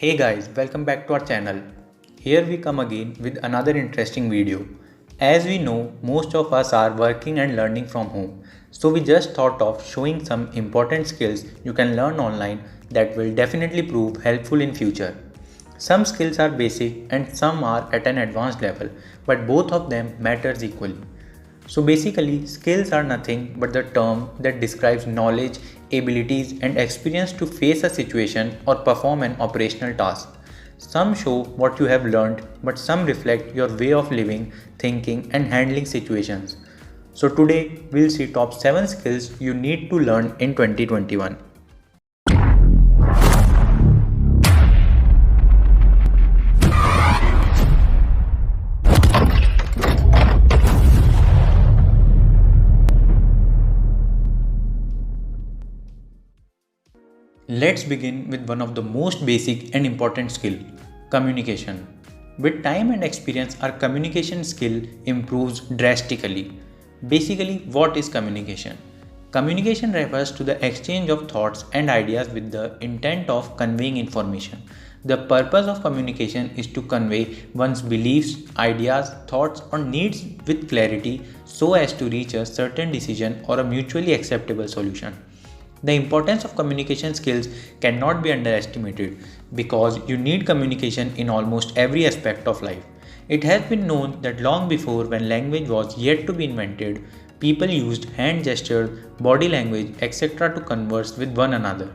Hey guys, welcome back to our channel. Here we come again with another interesting video. As we know, most of us are working and learning from home. So we just thought of showing some important skills you can learn online that will definitely prove helpful in future. Some skills are basic and some are at an advanced level, but both of them matters equally. So basically, skills are nothing but the term that describes knowledge, abilities, and experience to face a situation or perform an operational task. Some show what you have learned, but some reflect your way of living, thinking, and handling situations. So today, we'll see top 7 skills you need to learn in 2021. Let's begin with one of the most basic and important skill, communication. With time and experience, our communication skill improves drastically. Basically, what is communication? Communication refers to the exchange of thoughts and ideas with the intent of conveying information. The purpose of communication is to convey one's beliefs, ideas, thoughts, or needs with clarity so as to reach a certain decision or a mutually acceptable solution. The importance of communication skills cannot be underestimated because you need communication in almost every aspect of life. It has been known that long before when language was yet to be invented, people used hand gestures, body language, etc. to converse with one another.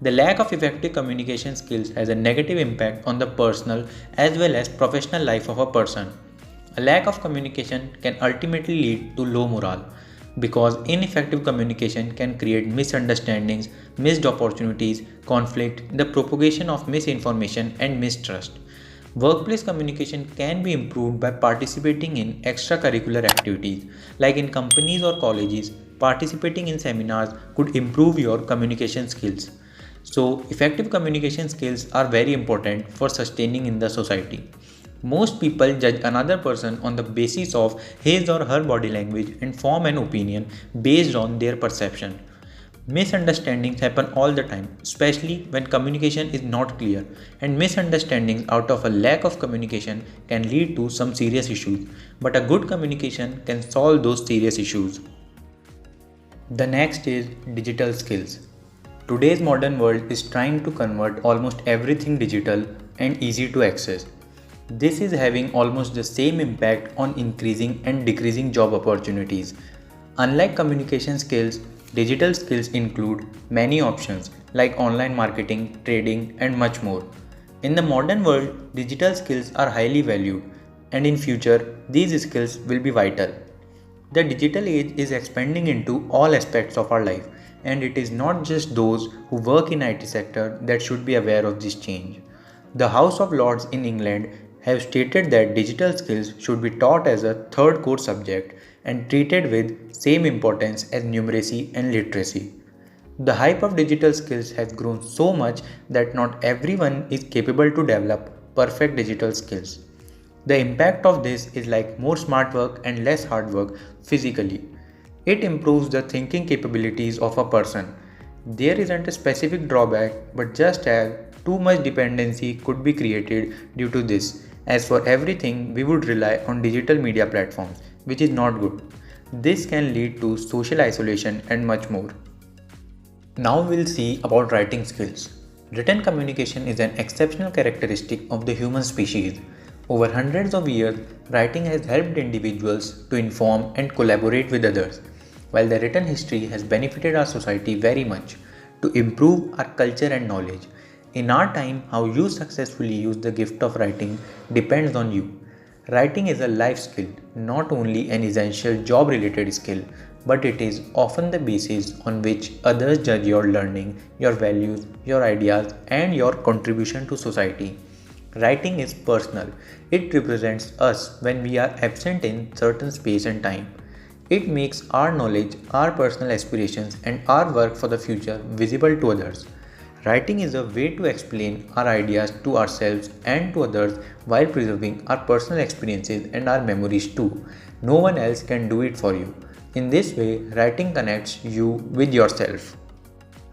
The lack of effective communication skills has a negative impact on the personal as well as professional life of a person. A lack of communication can ultimately lead to low morale because ineffective communication can create misunderstandings, missed opportunities, conflict, the propagation of misinformation, and mistrust. Workplace communication can be improved by participating in extracurricular activities, like in companies or colleges. Participating in seminars could improve your communication skills. So, effective communication skills are very important for sustaining in the society. Most people judge another person on the basis of his or her body language and form an opinion based on their perception. Misunderstandings happen all the time, especially when communication is not clear, and misunderstandings out of a lack of communication can lead to some serious issues. But a good communication can solve those serious issues. The next is digital skills. Today's modern world is trying to convert almost everything digital and easy to access. This is having almost the same impact on increasing and decreasing job opportunities. Unlike communication skills, digital skills include many options like online marketing, trading, and much more. In the modern world, digital skills are highly valued, and in future, these skills will be vital. The digital age is expanding into all aspects of our life, and it is not just those who work in IT sector that should be aware of this change. The House of Lords in England have stated that digital skills should be taught as a third core subject and treated with same importance as numeracy and literacy. The hype of digital skills has grown so much that not everyone is capable to develop perfect digital skills. The impact of this is like more smart work and less hard work physically. It improves the thinking capabilities of a person. There isn't a specific drawback, but just as too much dependency could be created due to this. As for everything, we would rely on digital media platforms, which is not good. This can lead to social isolation and much more. Now we'll see about writing skills. Written communication is an exceptional characteristic of the human species. Over hundreds of years, writing has helped individuals to inform and collaborate with others, while the written history has benefited our society very much to improve our culture and knowledge. In our time, how you successfully use the gift of writing depends on you. Writing is a life skill, not only an essential job related skill, but it is often the basis on which others judge your learning, your values, your ideas, and your contribution to society. Writing is personal. It represents us when we are absent in certain space and time. It makes our knowledge, our personal aspirations, and our work for the future visible to others. Writing is a way to explain our ideas to ourselves and to others while preserving our personal experiences and our memories too. No one else can do it for you. In this way, writing connects you with yourself.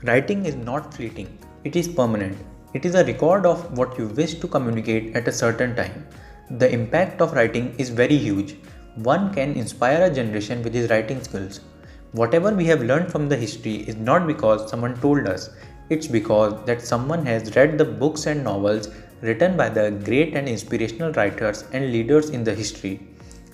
Writing is not fleeting, it is permanent. It is a record of what you wish to communicate at a certain time. The impact of writing is very huge. One can inspire a generation with his writing skills. Whatever we have learned from the history is not because someone told us, it's because that someone has read the books and novels written by the great and inspirational writers and leaders in the history.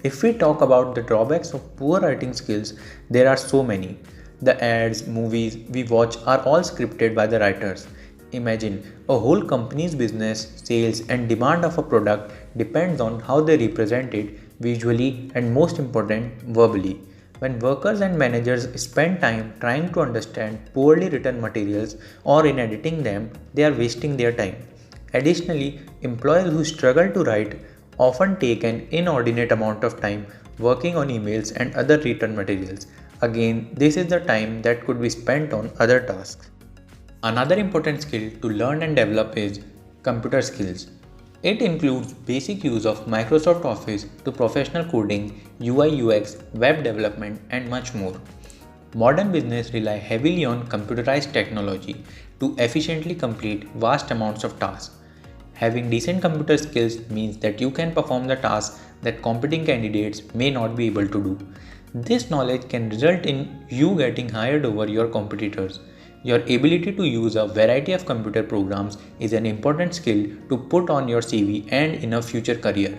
If we talk about the drawbacks of poor writing skills, there are so many. The ads, movies we watch are all scripted by the writers. Imagine a whole company's business, sales, and demand of a product depends on how they represent it visually and, most important, verbally. When workers and managers spend time trying to understand poorly written materials or in editing them, they are wasting their time. Additionally, employees who struggle to write often take an inordinate amount of time working on emails and other written materials. Again, this is the time that could be spent on other tasks. Another important skill to learn and develop is computer skills. It includes basic use of Microsoft Office to professional coding, UI UX, web development, and much more. Modern business rely heavily on computerized technology to efficiently complete vast amounts of tasks. Having decent computer skills means that you can perform the tasks that competing candidates may not be able to do. This knowledge can result in you getting hired over your competitors. Your ability to use a variety of computer programs is an important skill to put on your CV and in a future career.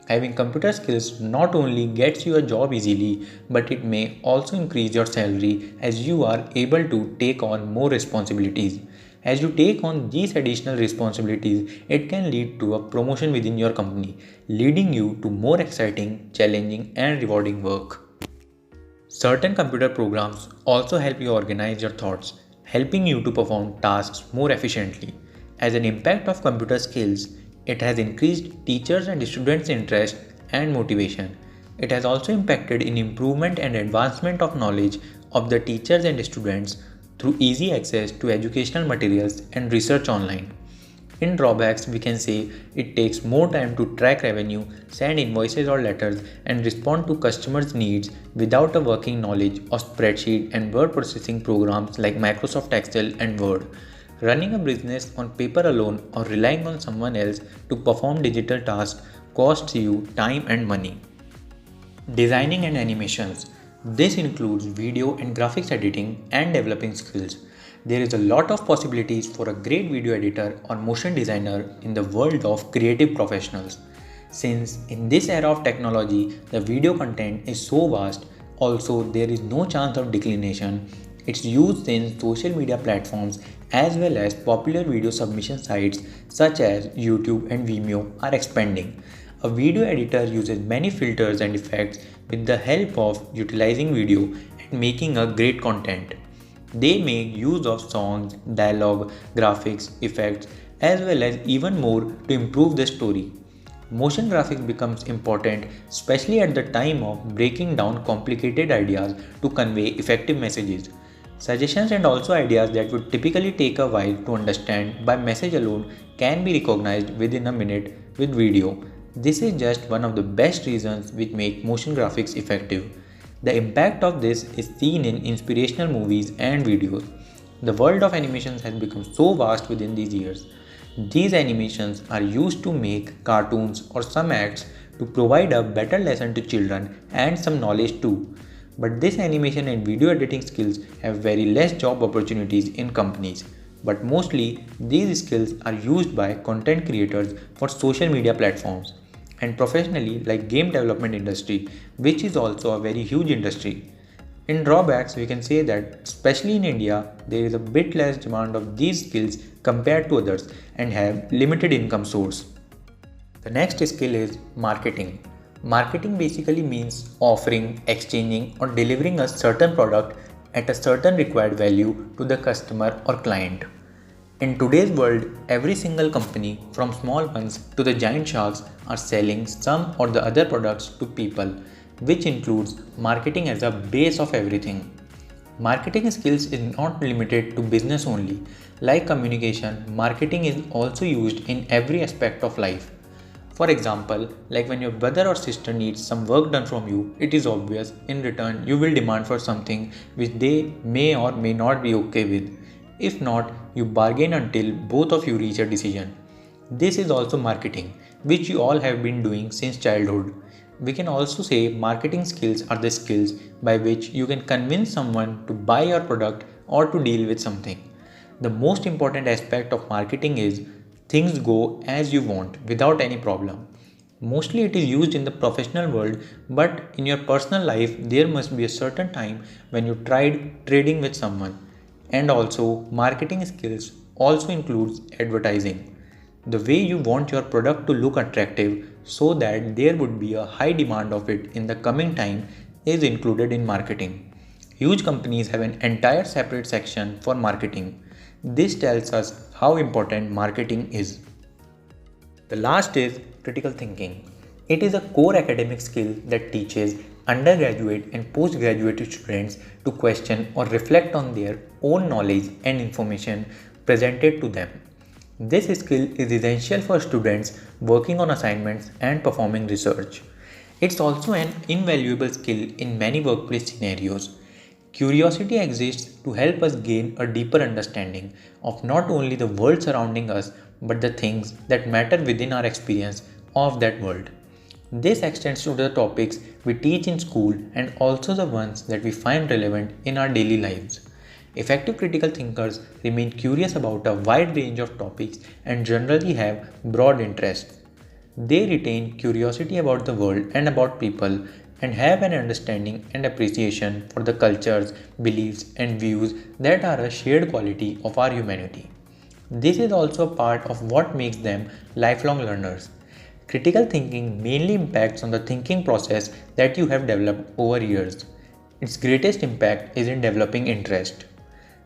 Having computer skills not only gets you a job easily, but it may also increase your salary as you are able to take on more responsibilities. As you take on these additional responsibilities, it can lead to a promotion within your company, leading you to more exciting, challenging, and rewarding work. Certain computer programs also help you organize your thoughts, helping you to perform tasks more efficiently. As an impact of computer skills, it has increased teachers and students' interest and motivation. It has also impacted in improvement and advancement of knowledge of the teachers and students through easy access to educational materials and research online. In drawbacks, we can say it takes more time to track revenue, send invoices or letters, and respond to customers' needs without a working knowledge of spreadsheet and word processing programs like Microsoft Excel and Word. Running a business on paper alone or relying on someone else to perform digital tasks costs you time and money. Designing and animations. This includes video and graphics editing and developing skills. There is a lot of possibilities for a great video editor or motion designer in the world of creative professionals. Since in this era of technology, the video content is so vast, also there is no chance of declination. It's used in social media platforms as well as popular video submission sites such as YouTube and Vimeo are expanding. A video editor uses many filters and effects with the help of utilizing video and making a great content. They make use of songs, dialogue, graphics, effects, as well as even more to improve the story. Motion graphics becomes important, especially at the time of breaking down complicated ideas to convey effective messages. Suggestions and also ideas that would typically take a while to understand by message alone can be recognized within a minute with video. This is just one of the best reasons which make motion graphics effective. The impact of this is seen in inspirational movies and videos. The world of animations has become so vast within these years. These animations are used to make cartoons or some acts to provide a better lesson to children and some knowledge too. But this animation and video editing skills have very less job opportunities in companies. But mostly, these skills are used by content creators for social media platforms and professionally like game development industry, which is also a very huge industry. In drawbacks, we can say that especially in India, there is a bit less demand of these skills compared to others and have limited income source. The next skill is marketing. Marketing basically means offering, exchanging or delivering a certain product at a certain required value to the customer or client. In today's world, every single company, from small ones to the giant sharks, are selling some or the other products to people, which includes marketing as a base of everything. Marketing skills is not limited to business only. Like communication, marketing is also used in every aspect of life. For example, like when your brother or sister needs some work done from you, it is obvious in return you will demand for something which they may or may not be okay with. If not, you bargain until both of you reach a decision. This is also marketing, which you all have been doing since childhood. We can also say marketing skills are the skills by which you can convince someone to buy your product or to deal with something. The most important aspect of marketing is things go as you want without any problem. Mostly it is used in the professional world, but in your personal life, there must be a certain time when you tried trading with someone. And also, marketing skills also includes advertising. The way you want your product to look attractive so that there would be a high demand of it in the coming time is included in marketing. Huge companies have an entire separate section for marketing. This tells us how important marketing is. The last is critical thinking. It is a core academic skill that teaches undergraduate and postgraduate students to question or reflect on their own knowledge and information presented to them. This skill is essential for students working on assignments and performing research. It's also an invaluable skill in many workplace scenarios. Curiosity exists to help us gain a deeper understanding of not only the world surrounding us but the things that matter within our experience of that world. This extends to the topics we teach in school and also the ones that we find relevant in our daily lives. Effective critical thinkers remain curious about a wide range of topics and generally have broad interests. They retain curiosity about the world and about people and have an understanding and appreciation for the cultures, beliefs, and views that are a shared quality of our humanity. This is also a part of what makes them lifelong learners. Critical thinking mainly impacts on the thinking process that you have developed over years. Its greatest impact is in developing interest.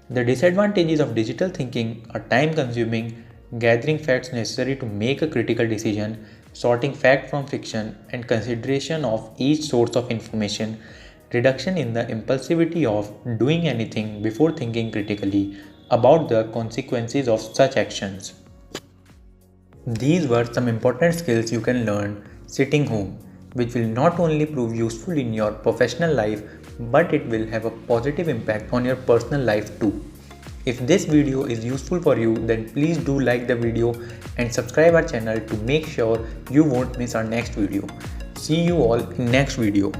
The disadvantages of digital thinking are time consuming, gathering facts necessary to make a critical decision, sorting fact from fiction, and consideration of each source of information, reduction in the impulsivity of doing anything before thinking critically about the consequences of such actions. These were some important skills you can learn sitting home, which will not only prove useful in your professional life but it will have a positive impact on your personal life too. If this video is useful for you, then please do like the video and subscribe our channel to make sure you won't miss our next video. See you all in next video.